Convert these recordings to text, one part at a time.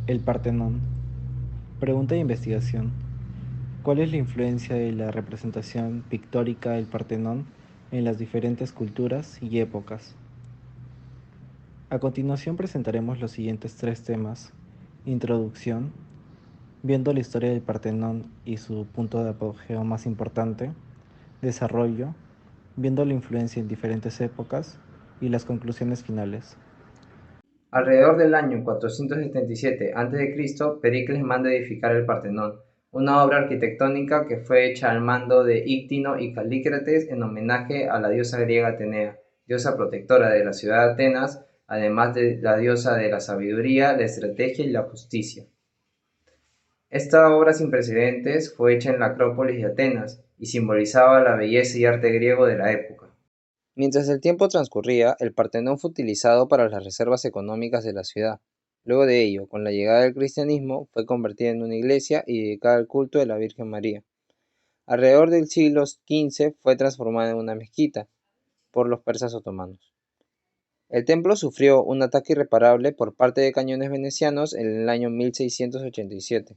El Partenón. Pregunta de investigación. ¿Cuál es la influencia de la representación pictórica del Partenón en las diferentes culturas y épocas? A continuación presentaremos los siguientes tres temas. Introducción, viendo la historia del Partenón y su punto de apogeo más importante. Desarrollo, viendo la influencia en diferentes épocas. Y las conclusiones finales. Alrededor del año 477 a.C., Pericles manda edificar el Partenón, una obra arquitectónica que fue hecha al mando de Íctino y Calícrates en homenaje a la diosa griega Atenea, diosa protectora de la ciudad de Atenas, además de la diosa de la sabiduría, la estrategia y la justicia. Esta obra sin precedentes fue hecha en la Acrópolis de Atenas y simbolizaba la belleza y arte griego de la época. Mientras el tiempo transcurría, el Partenón fue utilizado para las reservas económicas de la ciudad. Luego de ello, con la llegada del cristianismo, fue convertida en una iglesia y dedicada al culto de la Virgen María. Alrededor del siglo XV fue transformada en una mezquita por los persas otomanos. El templo sufrió un ataque irreparable por parte de cañones venecianos en el año 1687.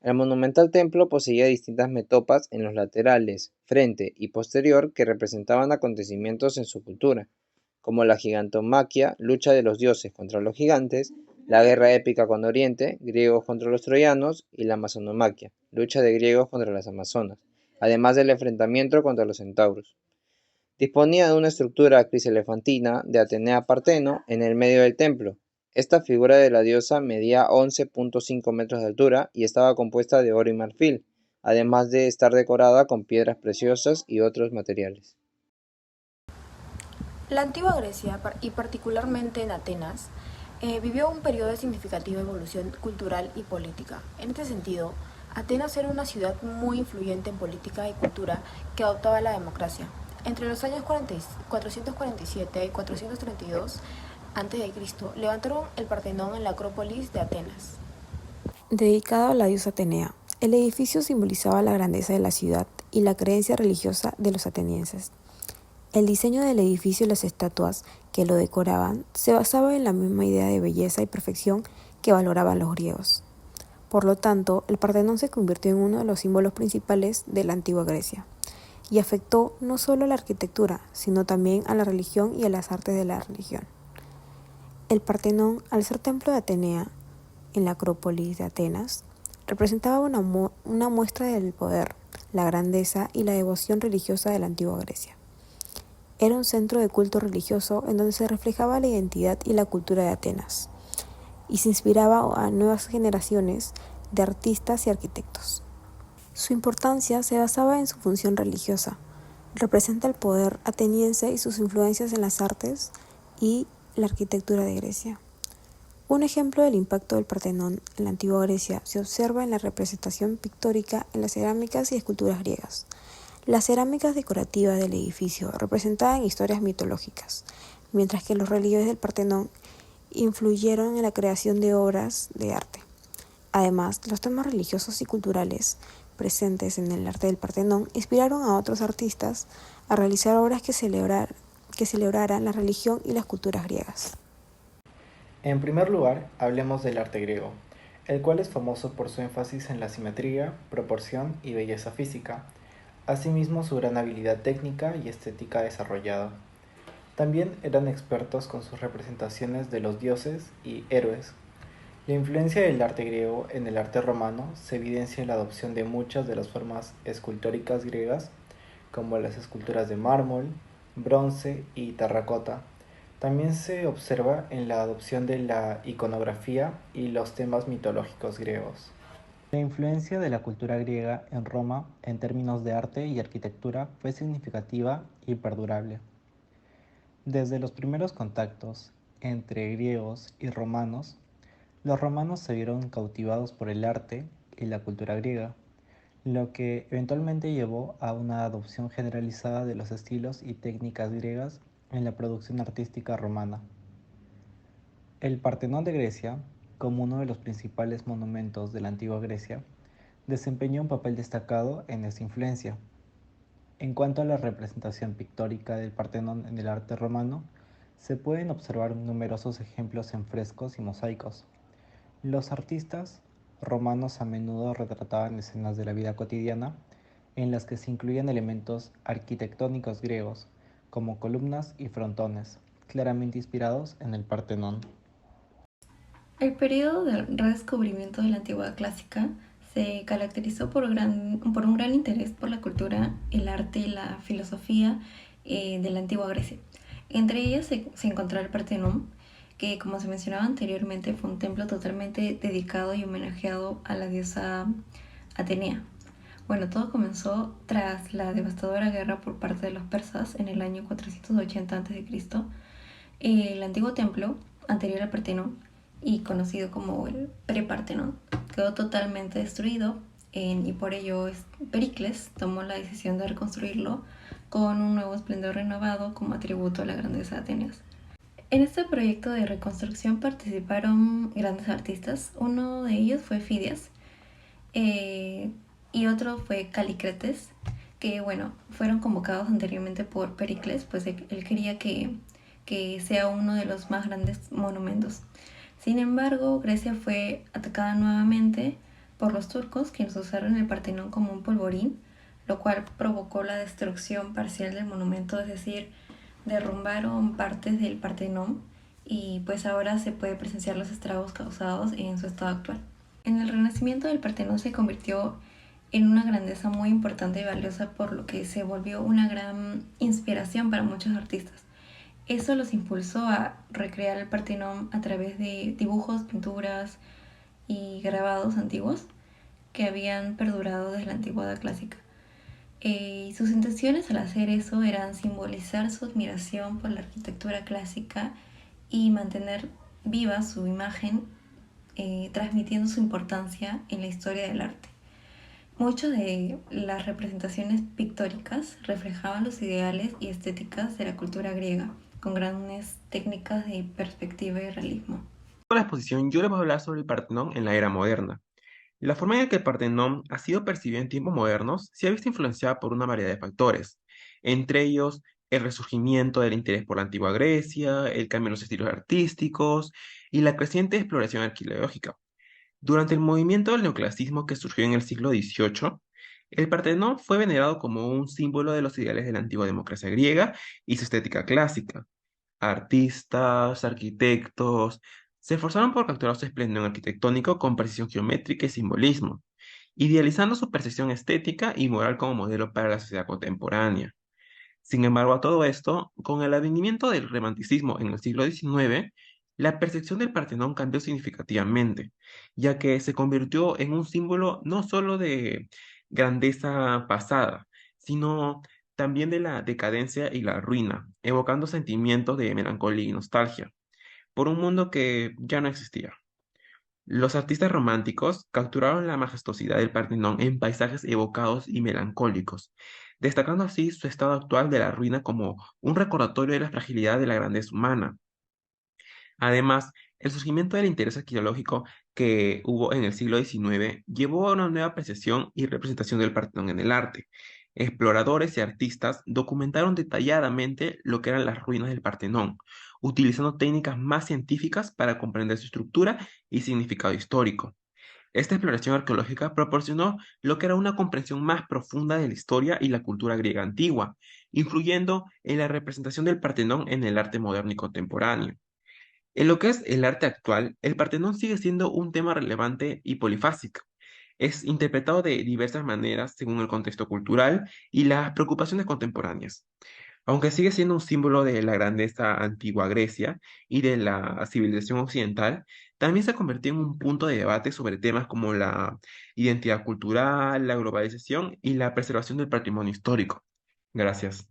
El monumental templo poseía distintas metopas en los laterales, frente y posterior que representaban acontecimientos en su cultura, como la gigantomaquia, lucha de los dioses contra los gigantes, la guerra épica con Oriente, griegos contra los troyanos, y la amazonomaquia, lucha de griegos contra las amazonas, además del enfrentamiento contra los centauros. Disponía de una estructura criselefantina de Atenea Parteno en el medio del templo. Esta figura de la diosa medía 11.5 metros de altura y estaba compuesta de oro y marfil, además de estar decorada con piedras preciosas y otros materiales. La antigua Grecia, y particularmente en Atenas, vivió un periodo de significativa evolución cultural y política. En este sentido, Atenas era una ciudad muy influyente en política y cultura que adoptaba la democracia. Entre los años 447 y 432 a.C., levantaron el Partenón en la Acrópolis de Atenas. Dedicado a la diosa Atenea, el edificio simbolizaba la grandeza de la ciudad y la creencia religiosa de los atenienses. El diseño del edificio y las estatuas que lo decoraban se basaba en la misma idea de belleza y perfección que valoraban los griegos. Por lo tanto, el Partenón se convirtió en uno de los símbolos principales de la antigua Grecia y afectó no solo a la arquitectura, sino también a la religión y a las artes de la religión. El Partenón, al ser templo de Atenea en la Acrópolis de Atenas, representaba una muestra del poder, la grandeza y la devoción religiosa de la antigua Grecia. Era un centro de culto religioso en donde se reflejaba la identidad y la cultura de Atenas, y se inspiraba a nuevas generaciones de artistas y arquitectos. Su importancia se basaba en su función religiosa. Representa el poder ateniense y sus influencias en las artes y la arquitectura de Grecia. Un ejemplo del impacto del Partenón en la antigua Grecia se observa en la representación pictórica en las cerámicas y esculturas griegas. Las cerámicas decorativas del edificio representaban historias mitológicas, mientras que los relieves del Partenón influyeron en la creación de obras de arte. Además, los temas religiosos y culturales presentes en el arte del Partenón inspiraron a otros artistas a realizar obras que celebraran la religión y las culturas griegas. En primer lugar, hablemos del arte griego, el cual es famoso por su énfasis en la simetría, proporción y belleza física, asimismo su gran habilidad técnica y estética desarrollada. También eran expertos con sus representaciones de los dioses y héroes. La influencia del arte griego en el arte romano se evidencia en la adopción de muchas de las formas escultóricas griegas, como las esculturas de mármol, bronce y terracota. También se observa en la adopción de la iconografía y los temas mitológicos griegos. La influencia de la cultura griega en Roma en términos de arte y arquitectura fue significativa y perdurable. Desde los primeros contactos entre griegos y romanos, los romanos se vieron cautivados por el arte y la cultura griega, lo que eventualmente llevó a una adopción generalizada de los estilos y técnicas griegas en la producción artística romana. El Partenón de Grecia, como uno de los principales monumentos de la antigua Grecia, desempeñó un papel destacado en esta influencia. En cuanto a la representación pictórica del Partenón en el arte romano, se pueden observar numerosos ejemplos en frescos y mosaicos. Los artistas romanos a menudo retrataban escenas de la vida cotidiana en las que se incluían elementos arquitectónicos griegos, como columnas y frontones, claramente inspirados en el Partenón. El periodo del redescubrimiento de la antigüedad clásica se caracterizó por un gran interés por la cultura, el arte y la filosofía de la antigua Grecia. Entre ellas se encontró el Partenón, que como se mencionaba anteriormente fue un templo totalmente dedicado y homenajeado a la diosa Atenea. Bueno, todo comenzó tras la devastadora guerra por parte de los persas en el año 480 a.C. El antiguo templo, anterior al Partenón y conocido como el Pre-Partenón, quedó totalmente destruido y por ello Pericles tomó la decisión de reconstruirlo con un nuevo esplendor renovado como atributo a la grandeza de Atenas. En este proyecto de reconstrucción participaron grandes artistas. Uno de ellos fue Fidias y otro fue Calícrates, que bueno, fueron convocados anteriormente por Pericles, pues él quería que sea uno de los más grandes monumentos. Sin embargo, Grecia fue atacada nuevamente por los turcos, quienes usaron el Partenón como un polvorín, lo cual provocó la destrucción parcial del monumento, es decir, derrumbaron partes del Partenón y pues ahora se puede presenciar los estragos causados en su estado actual. En el Renacimiento del Partenón se convirtió en una grandeza muy importante y valiosa, por lo que se volvió una gran inspiración para muchos artistas. Eso los impulsó a recrear el Partenón a través de dibujos, pinturas y grabados antiguos que habían perdurado desde la antigüedad clásica. Sus intenciones al hacer eso eran simbolizar su admiración por la arquitectura clásica y mantener viva su imagen, transmitiendo su importancia en la historia del arte. Muchas de las representaciones pictóricas reflejaban los ideales y estéticas de la cultura griega, con grandes técnicas de perspectiva y realismo. Con la exposición yo les voy a hablar sobre el Partenón en la era moderna. La forma en la que el Partenón ha sido percibido en tiempos modernos se ha visto influenciada por una variedad de factores, entre ellos el resurgimiento del interés por la antigua Grecia, el cambio en los estilos artísticos y la creciente exploración arqueológica. Durante el movimiento del neoclasicismo que surgió en el siglo XVIII, el Partenón fue venerado como un símbolo de los ideales de la antigua democracia griega y su estética clásica. Artistas, arquitectos, se esforzaron por capturar su esplendor arquitectónico con precisión geométrica y simbolismo, idealizando su percepción estética y moral como modelo para la sociedad contemporánea. Sin embargo, a todo esto, con el advenimiento del romanticismo en el siglo XIX, la percepción del Partenón cambió significativamente, ya que se convirtió en un símbolo no solo de grandeza pasada, sino también de la decadencia y la ruina, evocando sentimientos de melancolía y nostalgia, por un mundo que ya no existía. Los artistas románticos capturaron la majestuosidad del Partenón en paisajes evocados y melancólicos, destacando así su estado actual de la ruina como un recordatorio de la fragilidad de la grandeza humana. Además, el surgimiento del interés arqueológico que hubo en el siglo XIX llevó a una nueva apreciación y representación del Partenón en el arte. Exploradores y artistas documentaron detalladamente lo que eran las ruinas del Partenón, utilizando técnicas más científicas para comprender su estructura y significado histórico. Esta exploración arqueológica proporcionó lo que era una comprensión más profunda de la historia y la cultura griega antigua, influyendo en la representación del Partenón en el arte moderno y contemporáneo. En lo que es el arte actual, el Partenón sigue siendo un tema relevante y polifásico. Es interpretado de diversas maneras según el contexto cultural y las preocupaciones contemporáneas. Aunque sigue siendo un símbolo de la grandeza antigua Grecia y de la civilización occidental, también se ha convertido en un punto de debate sobre temas como la identidad cultural, la globalización y la preservación del patrimonio histórico. Gracias.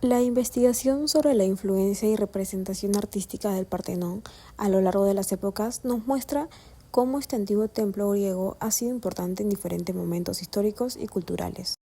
La investigación sobre la influencia y representación artística del Partenón a lo largo de las épocas nos muestra cómo este antiguo templo griego ha sido importante en diferentes momentos históricos y culturales.